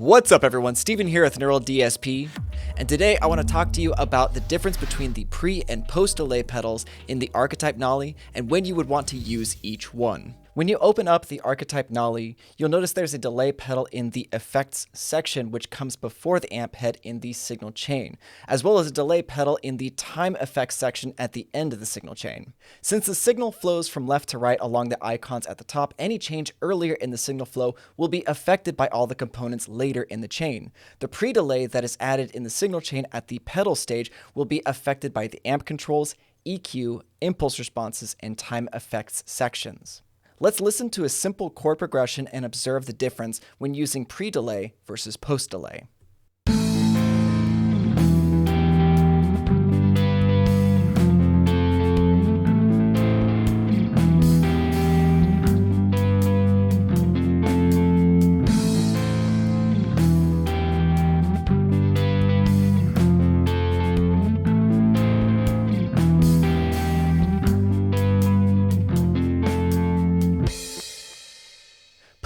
What's up everyone, Steven here with Neural DSP, and today I want to talk to you about the difference between the pre and post delay pedals in the Archetype Nolly and when you would want to use each one. When you open up the Archetype Nolly, you'll notice there's a delay pedal in the effects section which comes before the amp head in the signal chain, as well as a delay pedal in the time effects section at the end of the signal chain. Since the signal flows from left to right along the icons at the top, any change earlier in the signal flow will be affected by all the components later in the chain. The pre-delay that is added in the signal chain at the pedal stage will be affected by the amp controls, EQ, impulse responses, and time effects sections. Let's listen to a simple chord progression and observe the difference when using pre-delay versus post-delay.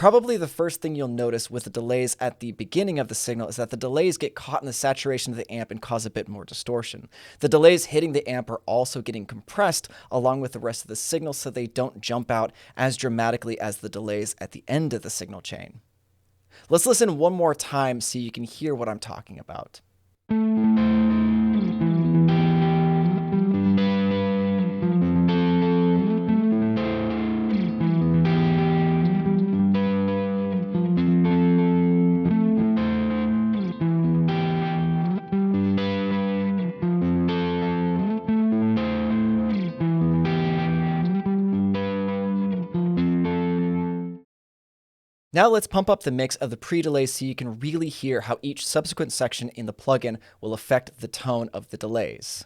Probably the first thing you'll notice with the delays at the beginning of the signal is that the delays get caught in the saturation of the amp and cause a bit more distortion. The delays hitting the amp are also getting compressed along with the rest of the signal so they don't jump out as dramatically as the delays at the end of the signal chain. Let's listen one more time so you can hear what I'm talking about. Now let's pump up the mix of the pre-delay so you can really hear how each subsequent section in the plugin will affect the tone of the delays.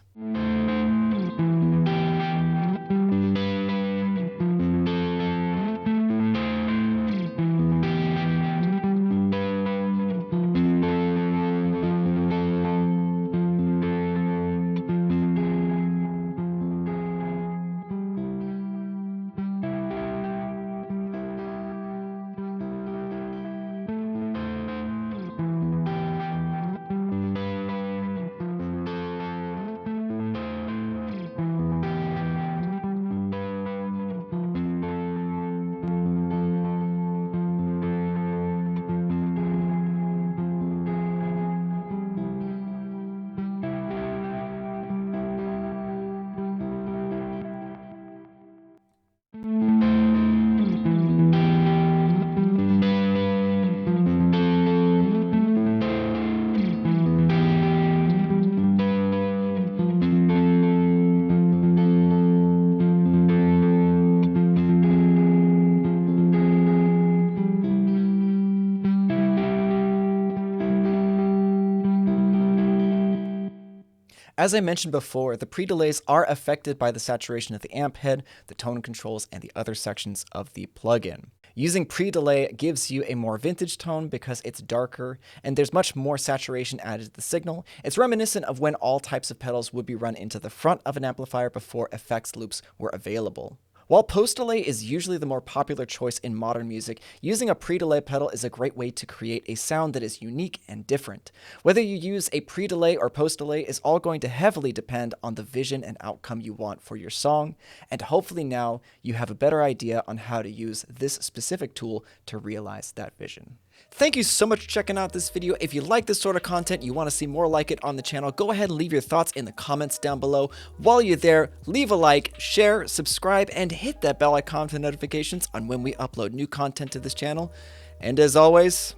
As I mentioned before, the pre-delays are affected by the saturation of the amp head, the tone controls, and the other sections of the plugin. Using pre-delay gives you a more vintage tone because it's darker and there's much more saturation added to the signal. It's reminiscent of when all types of pedals would be run into the front of an amplifier before effects loops were available. While post-delay is usually the more popular choice in modern music, using a pre-delay pedal is a great way to create a sound that is unique and different. Whether you use a pre-delay or post-delay is all going to heavily depend on the vision and outcome you want for your song, and hopefully now you have a better idea on how to use this specific tool to realize that vision. Thank you so much for checking out this video. If you like this sort of content, you want to see more like it on the channel, go ahead and leave your thoughts in the comments down below. While you're there, leave a like, share, subscribe, and hit that bell icon for notifications on when we upload new content to this channel. And as always,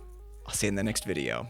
I'll see you in the next video.